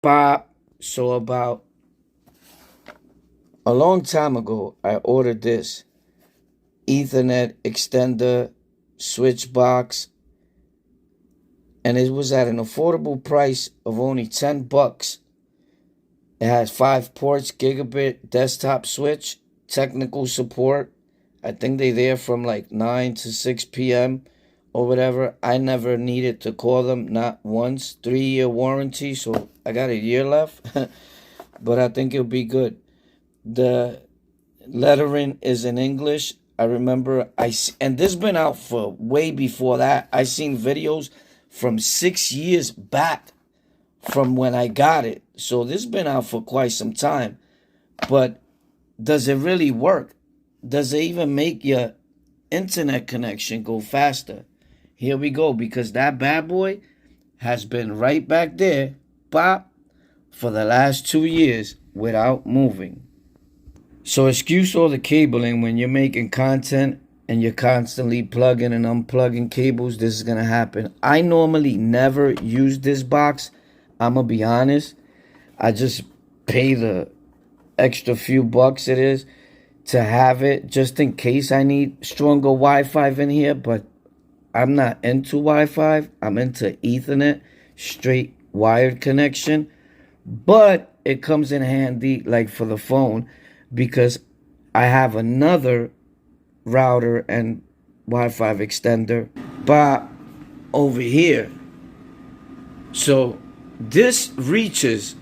Pop. So about a long time ago, I ordered this Ethernet extender switch box, and it was at an affordable price of only $10. It has 5 ports, gigabit desktop switch, technical support. I think they there from like 9 to 6 p.m. or whatever. I never needed to call them, not once. 3-year warranty, so I got a year left. But I think it'll be good. The lettering is in English. I remember and this been out for way before that. I seen videos from 6 years back from when I got it. So this been out for quite some time. But does it really work? Does it even make your internet connection go faster? Here we go, because that bad boy has been right back there, pop, for the last 2 years without moving. So excuse all the cabling when you're making content and you're constantly plugging and unplugging cables. This is going to happen. I normally never use this box. I'm going to be honest. I just pay the extra few bucks it is to have it just in case I need stronger Wi-Fi in here. But I'm not into Wi-Fi. I'm into Ethernet, straight wired connection. But it comes in handy like for the phone, because I have another router and Wi-Fi extender over here. So this reaches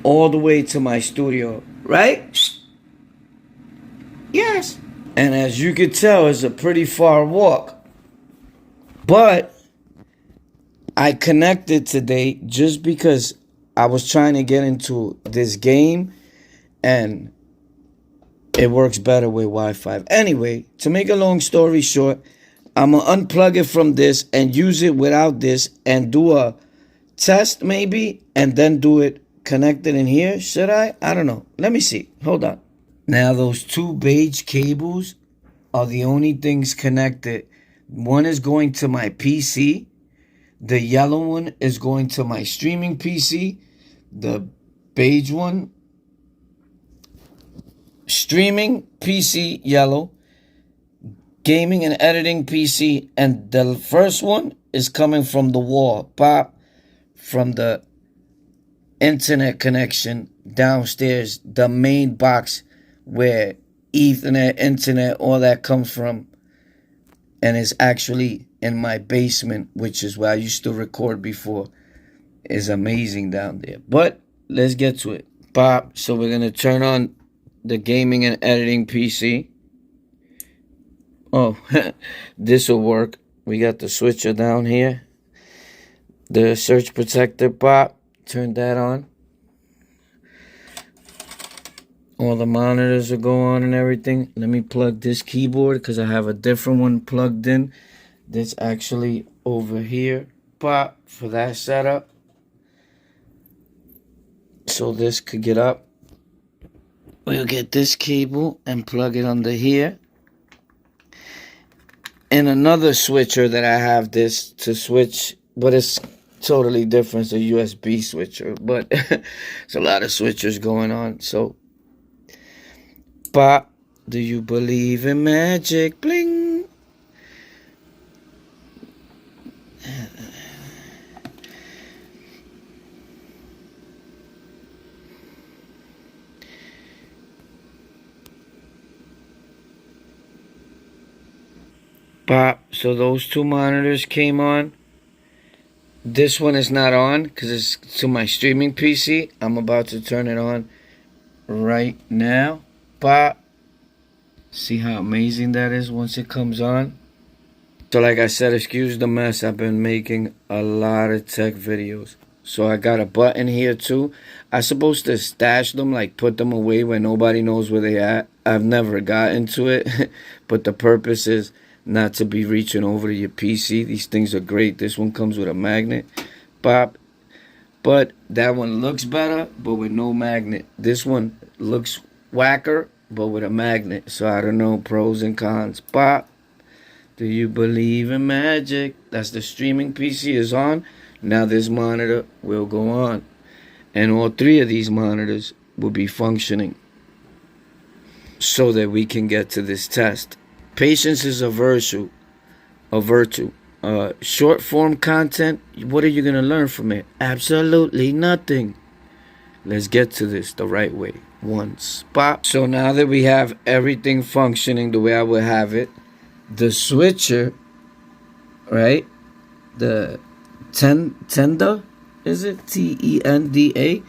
all the way to my studio, right? Yes. And as you can tell, it's a pretty far walk. But I connected today just because I was trying to get into this game, and it works better with Wi-Fi. Anyway, to make a long story short, I'm going to unplug it from this and use it without this and do a test maybe, and then do it connected in here. Should I? I don't know. Let me see. Hold on. Now, those two beige cables are the only things connected. One is going to my PC. The yellow one is going to my streaming PC. The beige one, streaming PC yellow, gaming and editing PC, and the first one is coming from the wall, pop, from the internet connection downstairs, the main box where Ethernet, internet, all that comes from, and it's actually in my basement, which is where I used to record before. Is amazing down there. But let's get to it, pop. So we're gonna turn on the gaming and editing PC. Oh, this will work. We got the switcher down here, the surge protector, pop. Turn that on. All the monitors will go on and everything. Let me plug this keyboard because I have a different one plugged in. That's actually over here, pop, for that setup. So this could get up. We'll get this cable and plug it under here. And another switcher that I have this to switch, but it's totally different. It's a USB switcher, but it's a lot of switchers going on. So, pop, do you believe in magic? Bling. Pop, so those two monitors came on. This one is not on because it's to my streaming PC. I'm about to turn it on right now. Pop. See how amazing that is once it comes on. So like I said, excuse the mess. I've been making a lot of tech videos. So I got a button here too. I'm supposed to stash them, like put them away where nobody knows where they at. I've never got into it. But the purpose is not to be reaching over to your PC. These things are great. This one comes with a magnet, pop. But that one looks better, but with no magnet. This one looks whacker, but with a magnet. So I don't know, pros and cons, pop. Do you believe in magic? That's the streaming PC is on. Now this monitor will go on. And all three of these monitors will be functioning so that we can get to this test. Patience is a virtue. Short form content, what are you going to learn from it? Absolutely nothing. Let's get to this the right way. One spot. So now that we have everything functioning the way I would have it, the switcher, right? The Tenda, is it? Tenda?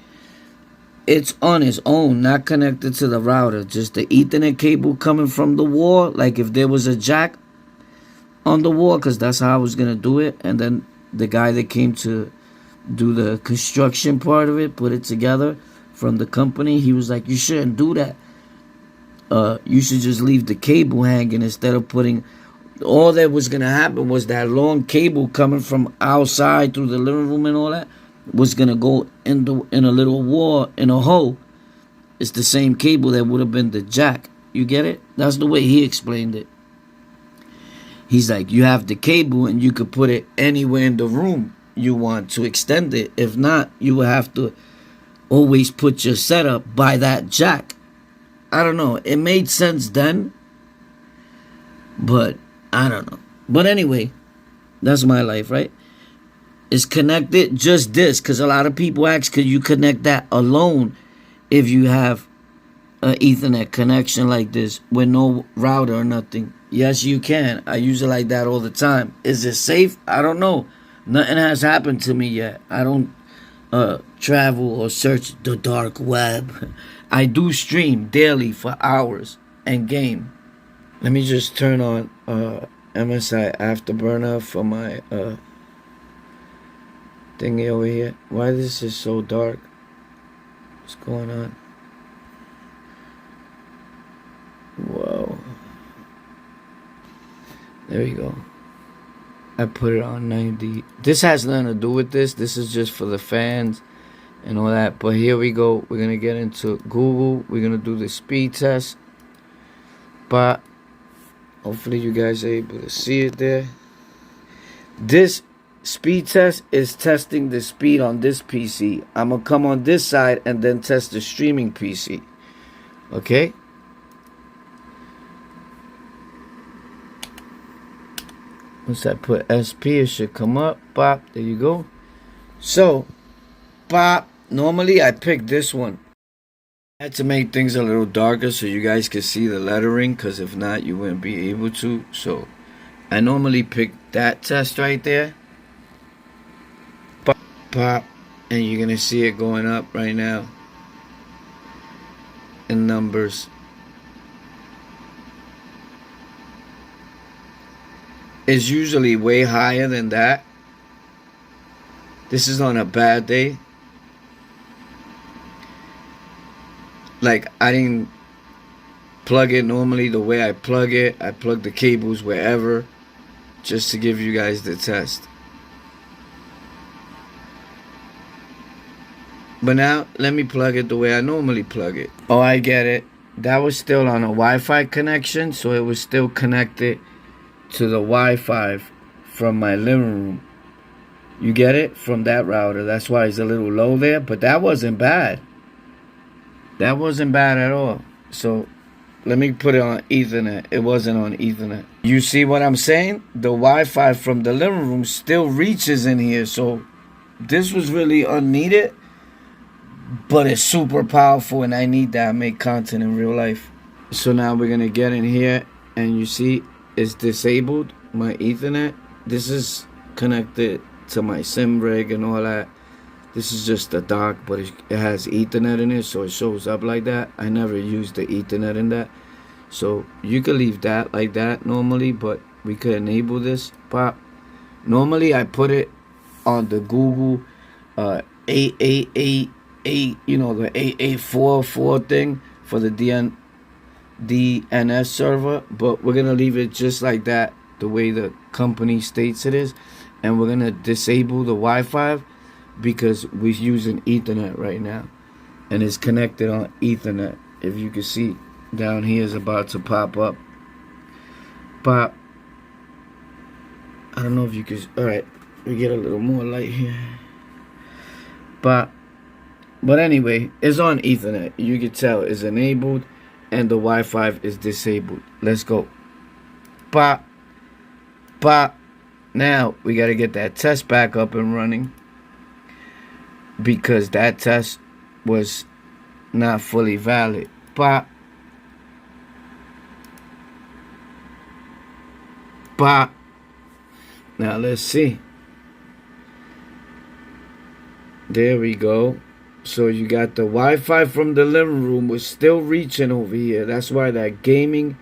It's on its own, not connected to the router. Just the Ethernet cable coming from the wall. Like if there was a jack on the wall, because that's how I was going to do it. And then the guy that came to do the construction part of it, put it together from the company, he was like, you shouldn't do that. You should just leave the cable hanging instead of putting... All that was going to happen was that long cable coming from outside through the living room and all that was going to go in a little wall, in a hole. It's the same cable that would have been the jack. You get it? That's the way he explained it. He's like, you have the cable and you could put it anywhere in the room you want to extend it. If not, you will have to always put your setup by that jack. I don't know. It made sense then, but I don't know. But anyway, that's my life, right? It's connected, just this, because a lot of people ask, could you connect that alone if you have an Ethernet connection like this with no router or nothing? Yes, you can. I use it like that all the time. Is it safe? I don't know. Nothing has happened to me yet. I don't travel or search the dark web. I do stream daily for hours and game. Let me just turn on MSI Afterburner for my thingy over here. Why this is so dark? What's going on? Whoa. There we go. I put it on 90. This has nothing to do with this. This is just for the fans and all that. But here we go. We're going to get into Google. We're going to do the speed test. But hopefully you guys are able to see it there. This speed test is testing the speed on this PC. I'm going to come on this side and then test the streaming PC. Okay? Once I put SP, it should come up. Bop. There you go. So, bop. Normally, I pick this one. I had to make things a little darker so you guys could see the lettering, because if not, you wouldn't be able to. So, I normally pick that test right there. Pop, pop. And you're going to see it going up right now in numbers. Is usually way higher than that. This is on a bad day. Like, I didn't plug it normally the way I plug it. I plug the cables wherever, just to give you guys the test. But now, let me plug it the way I normally plug it. Oh, I get it. That was still on a Wi-Fi connection, so it was still connected to the Wi-Fi from my living room. You get it? From that router. That's why it's a little low there. But that wasn't bad. That wasn't bad at all. So let me put it on Ethernet. It wasn't on Ethernet. You see what I'm saying? The Wi-Fi from the living room still reaches in here. So this was really unneeded. But it's super powerful and I need that. I make content in real life. So now we're going to get in here and you see it's disabled, my Ethernet. This is connected to my sim rig and all that. This is just a dock, but it has Ethernet in it, so it shows up like that. I never used the Ethernet in that. So you could leave that like that normally, but we could enable this. Pop. Normally I put it on the Google 8888, you know, the 8844 thing for the DNS server, but we're gonna leave it just like that, the way the company states it is, and we're gonna disable the Wi-Fi because we're using Ethernet right now, and it's connected on Ethernet. If you can see down here is about to pop up. Pop. I don't know if you can. All right, we get a little more light here. Pop. But anyway, it's on Ethernet. You can tell it's enabled and the Wi-Fi is disabled. Let's go. Pop. Pop. Now we got to get that test back up and running, because that test was not fully valid. Pop. Pop. Now let's see. There we go. So you got the Wi-Fi from the living room was still reaching over here. That's why that gaming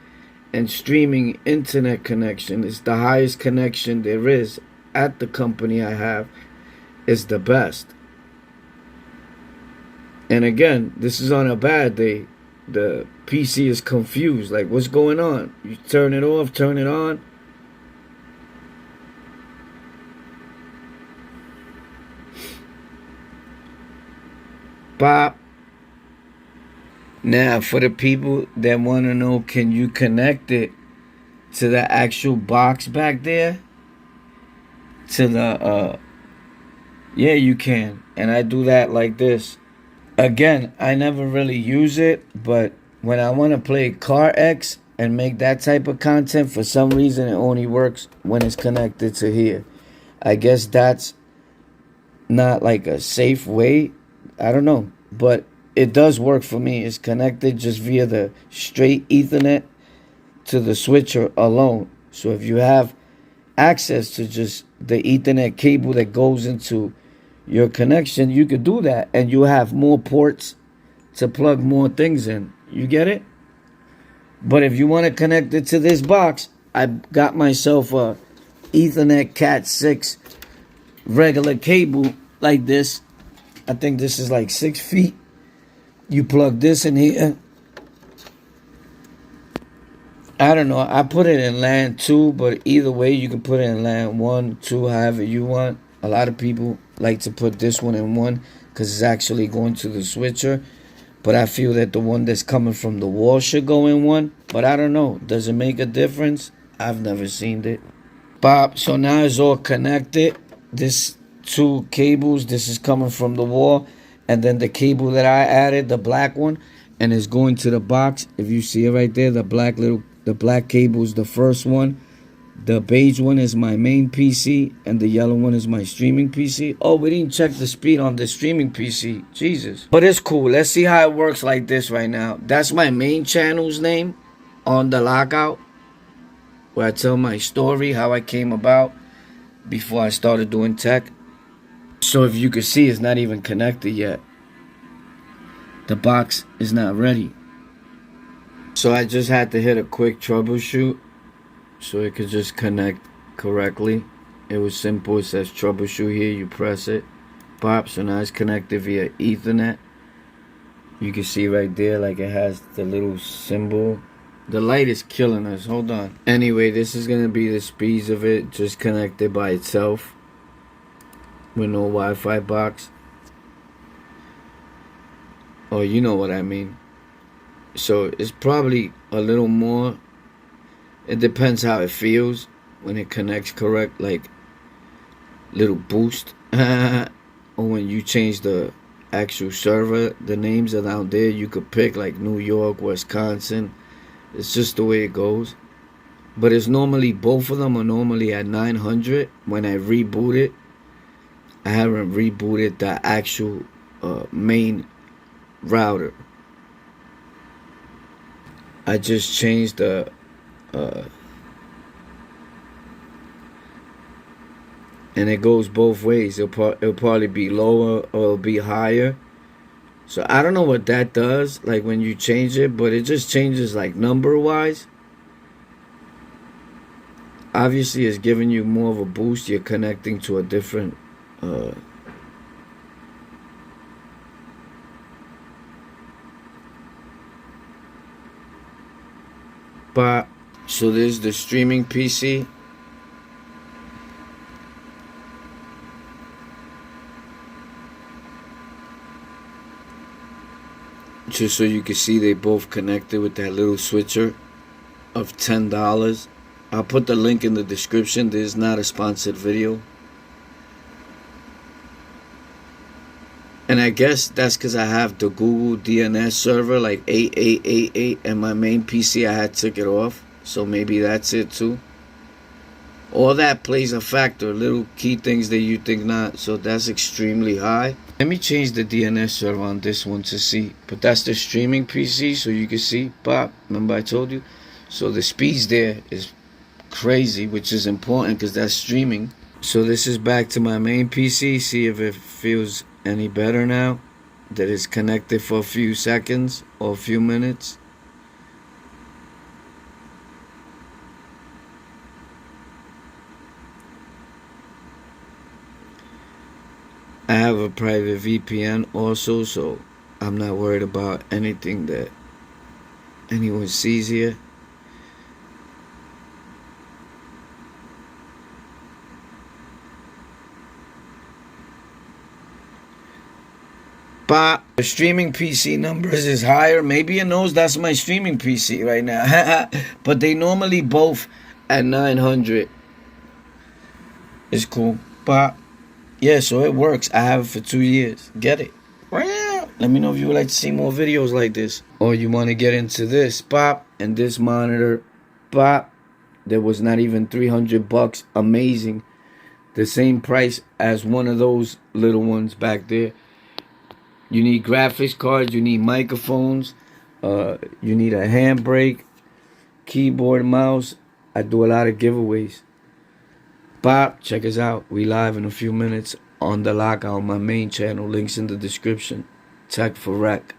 and streaming internet connection is the highest connection there is at the company I have. Is the best. And again, this is on a bad day. The PC is confused. Like, what's going on? You turn it off, turn it on. Pop. Now, for the people that want to know, can you connect it to the actual box back there? To the, yeah, you can. And I do that like this. Again, I never really use it, but when I want to play Car X and make that type of content, for some reason it only works when it's connected to here. I guess that's not like a safe way. I don't know, but it does work for me. It's connected just via the straight Ethernet to the switcher alone. So if you have access to just the Ethernet cable that goes into your connection, you could do that, and you have more ports to plug more things in. You get it? But if you want to connect it to this box, I got myself a Ethernet Cat 6 regular cable like this. I think this is like 6 feet. You plug this in here. I don't know. I put it in LAN 2, but either way, you can put it in LAN 1, 2, however you want. A lot of people like to put this one in 1 because it's actually going to the switcher. But I feel that the one that's coming from the wall should go in 1. But I don't know. Does it make a difference? I've never seen it. Pop. So now it's all connected. This 2 cables. This is coming from the wall. And then the cable that I added, the black one, and it's going to the box. If you see it right there, the black cable is the first one. The beige one is my main PC, and the yellow one is my streaming PC. Oh, we didn't check the speed on the streaming PC. Jesus. But it's cool. Let's see how it works like this right now. That's my main channel's name on the lockout, where I tell my story, how I came about before I started doing tech. So if you can see, it's not even connected yet. The box is not ready. So I just had to hit a quick troubleshoot so it could just connect correctly. It was simple. It says troubleshoot here. You press it. Pop. So now it's connected via Ethernet. You can see right there, like it has the little symbol. The light is killing us. Hold on. Anyway, this is going to be the speeds of it, just connected by itself with no Wi-Fi box. Oh, you know what I mean. So it's probably a little more. It depends how it feels when it connects correct, like little boost. Or when you change the actual server, the names are down there. You could pick like New York, Wisconsin. It's just the way it goes. But it's normally, both of them are normally at 900 when I reboot it. I haven't rebooted the actual main router. I just changed the and it goes both ways. It'll probably be lower or it'll be higher. So I don't know what that does, like when you change it, but it just changes like number wise. Obviously it's giving you more of a boost. You're connecting to a different but so there's the streaming PC. Just so you can see, they both connected with that little switcher of $10. I'll put the link in the description. This is not a sponsored video. And I guess that's because I have the Google DNS server like 8888, and my main PC I had took it off. So maybe that's it too. All that plays a factor, little key things that you think not. So that's extremely high. Let me change the DNS server on this one to see. But that's the streaming PC, so you can see. Pop, remember I told you? So the speeds there is crazy, which is important because that's streaming. So this is back to my main PC. See if it feels any better now that it's connected for a few seconds or a few minutes. I have a private VPN also, so I'm not worried about anything that anyone sees here. But the streaming PC numbers is higher. Maybe it knows that's my streaming PC right now. But they normally both at 900. It's cool. But yeah, so it works. I have it for 2 years. Get it? Let me know if you would like to see more videos like this. Or you want to get into this. Pop. And this monitor. Pop. That was not even 300 bucks. Amazing. The same price as one of those little ones back there. You need graphics cards, you need microphones, you need a handbrake, keyboard, mouse. I do a lot of giveaways. Pop, check us out. We live in a few minutes on the Lockout, my main channel. Links in the description. Tech for Rec.